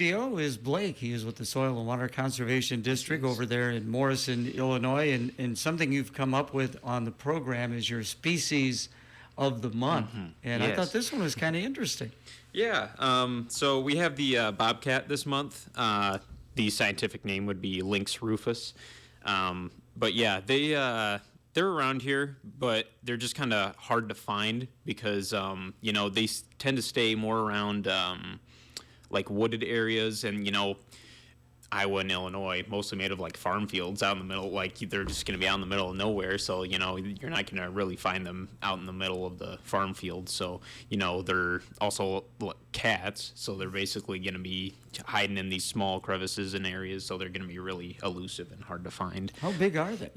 CEO is Blake. He is with the Soil and Water Conservation District over there in Morrison, Illinois. And something you've come up with on the program is your species of the month. And I thought Yes. this one was kind of interesting. Yeah. So we have the bobcat this month. The scientific name would be Lynx rufus. But yeah, they're around here, but they're just kind of hard to find because they tend to stay more around like wooded areas, and Iowa and Illinois, mostly made of like farm fields out in the middle. Like they're just going to be out in the middle of nowhere, so you're not going to really find them out in the middle of the farm field. So they're also cats, so they're basically going to be hiding in these small crevices and areas. So they're going to be really elusive and hard to find. How big are they?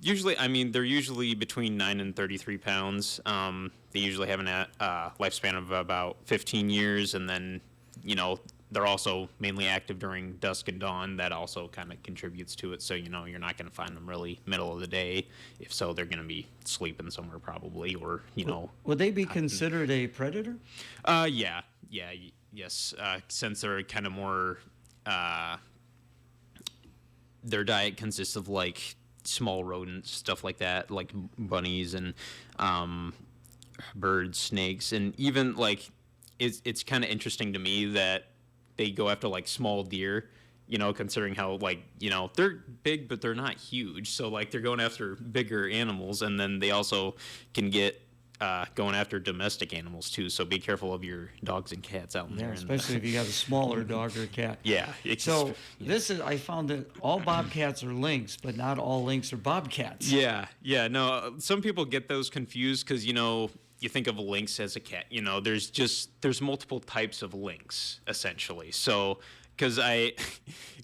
Usually, they're usually between 9 and 33 pounds. They usually have a lifespan of about 15 years, and then they're also mainly active during dusk and dawn. That also kind of contributes to it. So, you're not going to find them really middle of the day. If so, they're going to be sleeping somewhere probably, or, Would they be considered a predator? Yes. Since they're kind of more, their diet consists of like small rodents, stuff like that, like bunnies and birds, snakes, and even like it's kind of interesting to me that they go after like small deer, considering how like, they're big, but they're not huge. So like they're going after bigger animals, and then they also can get going after domestic animals too. So be careful of your dogs and cats out there. Especially if you got a smaller dog or cat. Yeah. I found that all bobcats are lynx, but not all lynx are bobcats. Yeah. No, some people get those confused because, you think of a lynx as a cat. There's multiple types of lynx essentially. So, it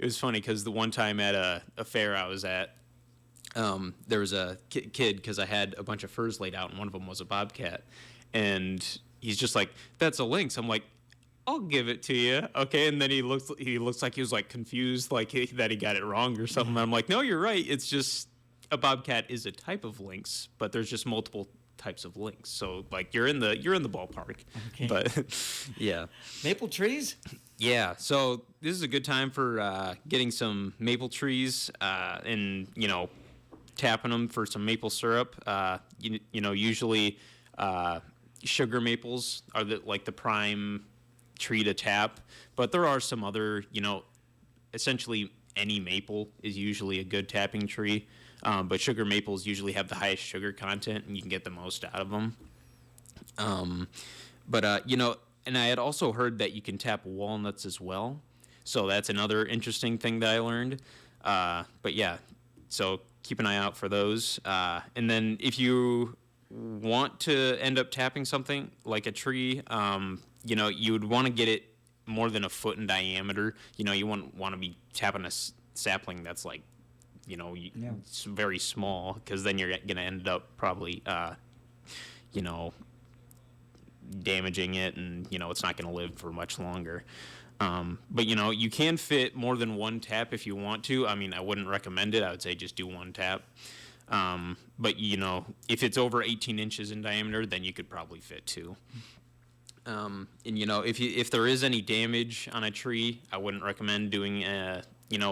was funny because the one time at a fair I was at, there was a kid, because I had a bunch of furs laid out, and one of them was a bobcat, and he's just like, "That's a lynx." I'm like, "I'll give it to you, okay?" And then he looks like he was like confused, like that he got it wrong or something. I'm like, "No, you're right. It's just a bobcat is a type of lynx, but there's just multiple types of lynx. So like you're in the ballpark." Okay. But yeah. Maple trees? Yeah, so this is a good time for getting some maple trees and tapping them for some maple syrup. Usually sugar maples are the prime tree to tap, but there are some other, essentially any maple is usually a good tapping tree. But sugar maples usually have the highest sugar content, and you can get the most out of them. And I had also heard that you can tap walnuts as well. So that's another interesting thing that I learned. But yeah, so keep an eye out for those. And then if you want to end up tapping something like a tree, you would want to get it more than a foot in diameter. You wouldn't want to be tapping a sapling that's like, it's very small, because then you're going to end up probably, damaging it, and, it's not going to live for much longer. But, you can fit more than one tap if you want to. I wouldn't recommend it. I would say just do one tap. But, if it's over 18 inches in diameter, then you could probably fit two. And, if there is any damage on a tree, I wouldn't recommend doing a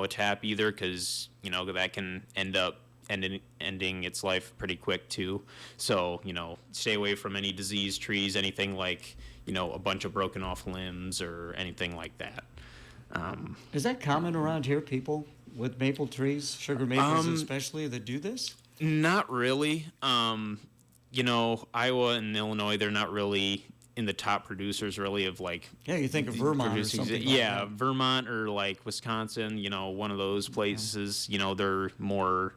tap either, because that can end up ending its life pretty quick too. So stay away from any diseased trees, anything like a bunch of broken off limbs or anything like that. Is that common around here, people with maple trees, sugar maples especially, that do this? Not really. Iowa and Illinois, they're not really in the top producers really of like. Yeah, you think of Vermont or something like that. Vermont or like Wisconsin, one of those places, they're more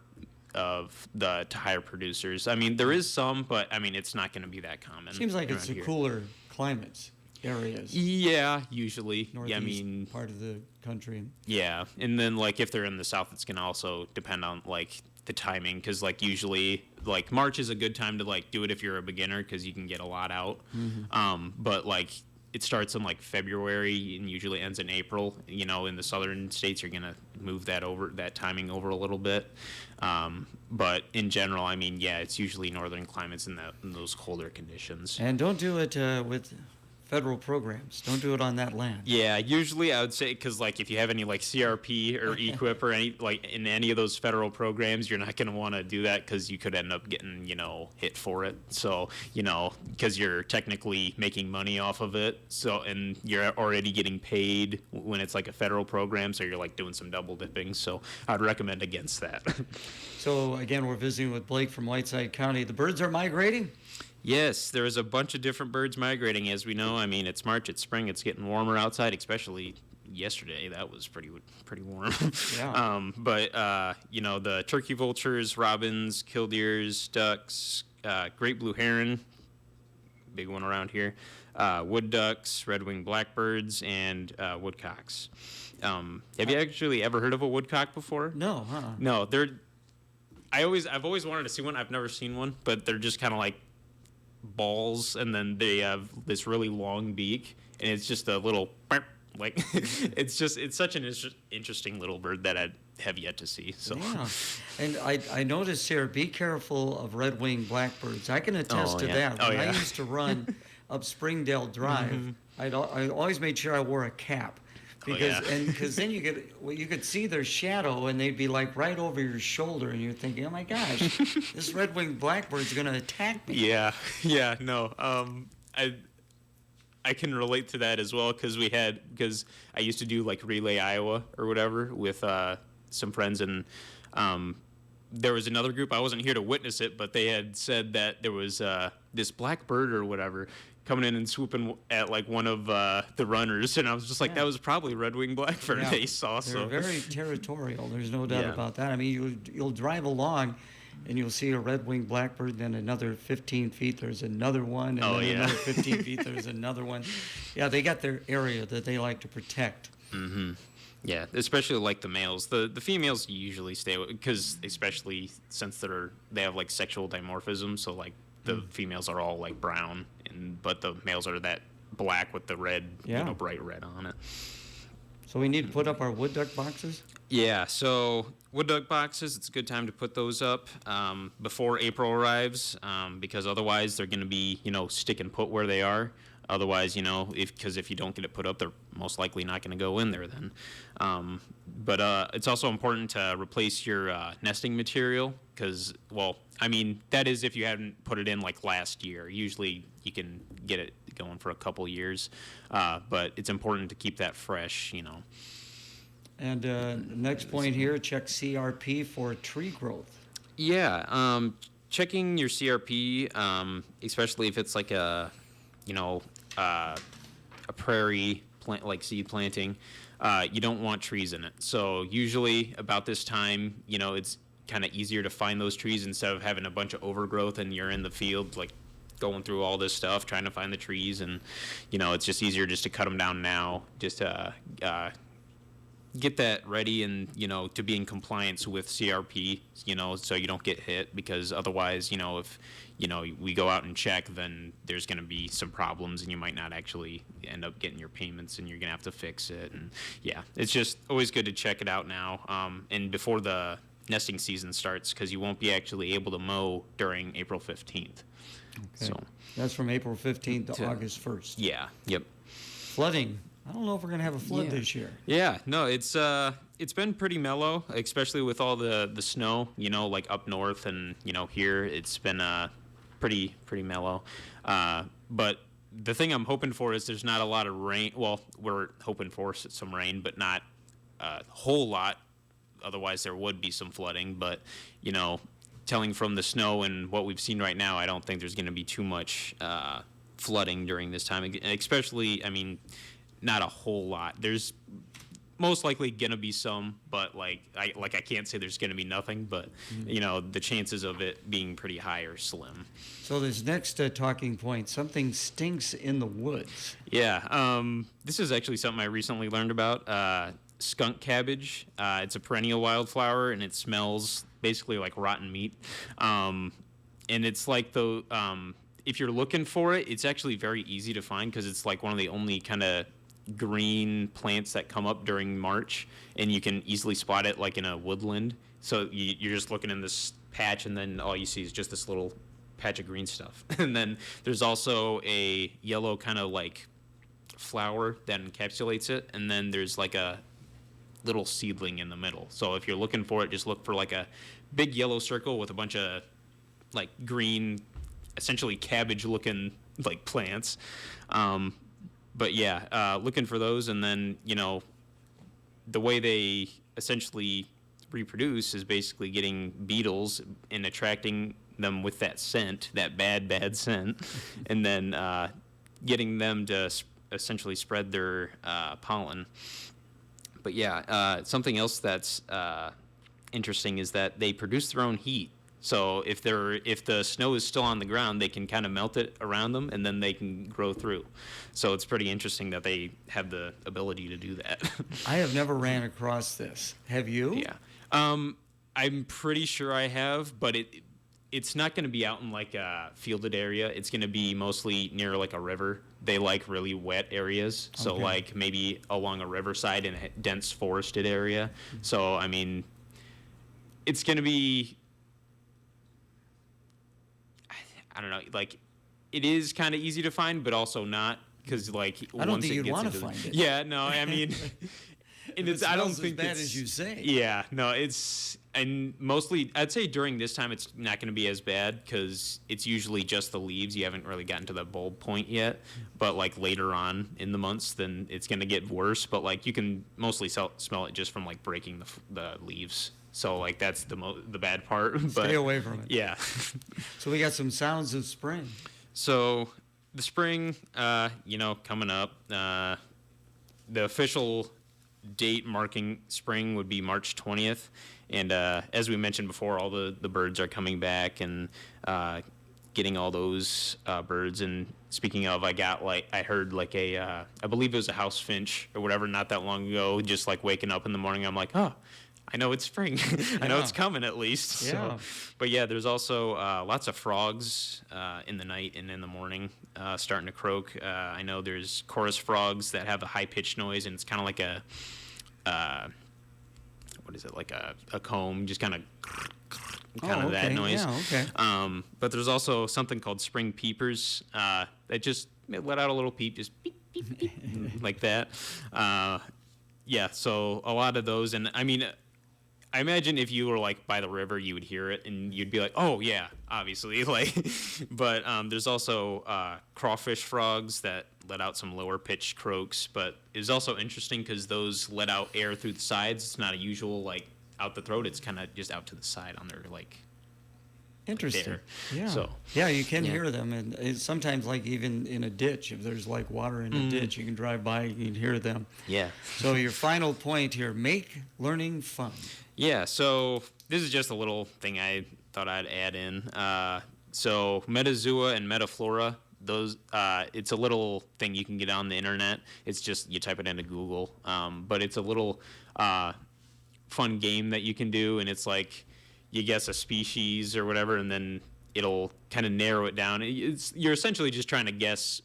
of the higher producers. There is some, but it's not going to be that common. Seems like it's the cooler climates areas. Yeah, usually. Northeast part of the country. Yeah, and then like if they're in the south, it's going to also depend on like the timing, because like usually like March is a good time to like do it if you're a beginner, because you can get a lot out. But like it starts in like February and usually ends in April. In the southern states, you're gonna move that timing over a little bit. But in general, it's usually northern climates in those colder conditions. And don't do it with federal programs. Don't do it on that land. Yeah, usually I would say because like if you have any like CRP or EQIP or any like in any of those federal programs, you're not going to want to do that because you could end up getting hit for it. So because you're technically making money off of it, so and you're already getting paid when it's like a federal program, so you're like doing some double dipping. So I'd recommend against that. So again, we're visiting with Blake from Whiteside County. The birds are migrating. Yes, there's a bunch of different birds migrating, as we know. I mean, it's March, it's spring, it's getting warmer outside, especially yesterday. That was pretty warm. Yeah. But the turkey vultures, robins, killdeers, ducks, great blue heron, big one around here, wood ducks, red-winged blackbirds, and woodcocks. Have you actually ever heard of a woodcock before? No, huh? No, I've always wanted to see one. I've never seen one, but they're just kind of like balls, and then they have this really long beak, and it's just a little like it's such an interesting little bird that I have yet to see. So yeah, and I noticed here, be careful of red-winged blackbirds. I can attest to that. When I used to run up Springdale Drive, I always made sure I wore a cap. Because then you could see their shadow, and they'd be like right over your shoulder, and you're thinking, oh my gosh, this red-winged blackbird's gonna attack me. Yeah, no. I can relate to that as well because I used to do like Relay Iowa or whatever with some friends, and there was another group. I wasn't here to witness it, but they had said that there was this black bird or whatever coming in and swooping at like one of the runners, and I was just like, that was probably red-winged blackbird they saw. They're very territorial. There's no doubt about that. I mean, you'll drive along, and you'll see a red-winged blackbird. Then another 15 feet, there's another one, and another 15 feet, there's another one. Yeah, they got their area that they like to protect. Mm-hmm. Yeah, especially like the males. The females usually stay because especially since they have like sexual dimorphism, so like the females are all like brown, but the males are that black with the red, bright red on it. So we need to put up our wood duck boxes? Yeah, so wood duck boxes, it's a good time to put those up before April arrives because otherwise they're going to be, stick and put where they are. Otherwise, if you don't get it put up, they're most likely not going to go in there then. But it's also important to replace your nesting material because, that is if you haven't put it in like last year. Usually you can get it going for a couple years, but it's important to keep that fresh, And next point here, check CRP for tree growth. Yeah, checking your CRP, especially if it's like a prairie plant, like seed planting, you don't want trees in it. So usually about this time, it's kind of easier to find those trees instead of having a bunch of overgrowth and you're in the field, like going through all this stuff, trying to find the trees. And, it's just easier just to cut them down now, just to get that ready and, to be in compliance with CRP, so you don't get hit because otherwise, if, we go out and check, then there's going to be some problems and you might not actually end up getting your payments and you're going to have to fix it. And yeah, it's just always good to check it out now. And before the nesting season starts because you won't be actually able to mow during April 15th. Okay. So that's from April 15th to August 1st. Yeah. Yep. Flooding. I don't know if we're going to have a flood this year. Yeah, no, it's been pretty mellow, especially with all the snow, like up north and, here it's been pretty mellow. But the thing I'm hoping for is there's not a lot of rain. Well, we're hoping for some rain, but not a whole lot. Otherwise, there would be some flooding. But, telling from the snow and what we've seen right now, I don't think there's going to be too much flooding during this time. Especially, not a whole lot. There's most likely gonna be some, but I can't say there's gonna be nothing. But the chances of it being pretty high are slim. So this next talking point, something stinks in the woods. Yeah, this is actually something I recently learned about. Skunk cabbage. It's a perennial wildflower, and it smells basically like rotten meat. And it's like if you're looking for it, it's actually very easy to find because it's like one of the only kind of green plants that come up during March, and you can easily spot it like in a woodland. So you're just looking in this patch, and then all you see is just this little patch of green stuff. And then there's also a yellow kind of like flower that encapsulates it, and then there's like a little seedling in the middle. So if you're looking for it, just look for like a big yellow circle with a bunch of like green, essentially cabbage-looking like plants. But yeah, looking for those, and then the way they essentially reproduce is basically getting beetles and attracting them with that scent, that bad scent, and then getting them to essentially spread their pollen. But yeah, something else that's interesting is that they produce their own heat. So if the snow is still on the ground, they can kind of melt it around them, and then they can grow through. So it's pretty interesting that they have the ability to do that. I have never ran across this. Have you? Yeah. I'm pretty sure I have, but it's not going to be out in like a fielded area. It's going to be mostly near like a river. They like really wet areas, so Okay. like maybe along a riverside in a dense forested area. So I mean, it's going to be, I don't know, like it is kind of easy to find, but also not, because like I don't once think it you'd gets want to into find it. Yeah, no, I mean, and It I don't smells think as bad it's as you say. Yeah, no, and mostly I'd say during this time it's not going to be as bad because it's usually just the leaves. You haven't really gotten to the bulb point yet, but like later on in the months, then it's going to get worse. But like you can mostly smell it just from like breaking the leaves. So like that's the bad part. But Stay away from it. yeah. So we got some sounds of spring. So the spring, coming up. The official date marking spring would be March 20th, and as we mentioned before, all the birds are coming back and getting all those birds. And speaking of, I heard like I believe it was a house finch or whatever not that long ago, just like waking up in the morning, I'm like, oh, I know it's spring. I know Yeah. it's coming at least. Yeah. So, but yeah, there's also lots of frogs in the night and in the morning starting to croak. I know there's chorus frogs that have a high-pitched noise, and it's kind of like a, what is it, like a comb, just kind of that noise. Yeah, okay. But there's also something called spring peepers that just let out a little peep, just beep, beep, beep, like that. Yeah, so a lot of those, and I mean, I imagine if you were like by the river, you would hear it and you'd be like, "Oh yeah, obviously." Like, but there's also crawfish frogs that let out some lower pitched croaks. But it's also interesting because those let out air through the sides. It's not a usual like out the throat. It's kind of just out to the side on their like. Interesting. There. Yeah. So, yeah, you can yeah. hear them, and it's sometimes like even in a ditch, if there's like water in a ditch, you can drive by, you can hear them. Yeah. So your final point here: make learning fun. Yeah, so this is just a little thing I thought I'd add in. So Metazoa and Metaflora, those it's a little thing you can get on the internet. It's just you type it into Google, but it's a little fun game that you can do, and it's like you guess a species or whatever, and then it'll kind of narrow it down. You're essentially just trying to guess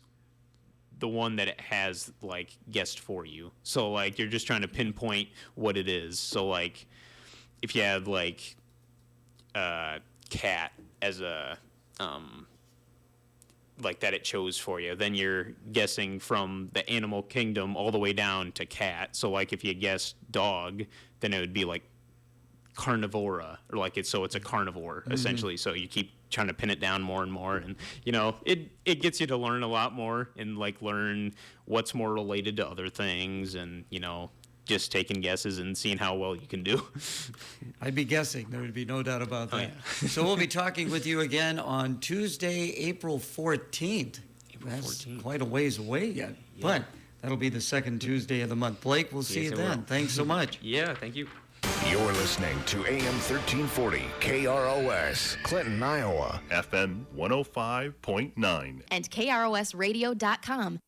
the one that it has like guessed for you. So like you're just trying to pinpoint what it is. So like if you have like cat as a like that it chose for you, then you're guessing from the animal kingdom all the way down to cat. So like if you guessed dog, then it would be like carnivora, or like it's a carnivore essentially. So you keep trying to pin it down more and more, and it gets you to learn a lot more and like learn what's more related to other things, and just taking guesses and seeing how well you can do. I'd be guessing. There would be no doubt about that. Oh, yeah. So we'll be talking with you again on Tuesday, April 14th. That's 14th. quite a ways away yet, but that'll be the second Tuesday of the month. Blake, we'll see you Yes, it then. will. Thanks so much. Yeah, thank you. You're listening to AM 1340 KROS, Clinton, Iowa. FM 105.9. and KROSradio.com.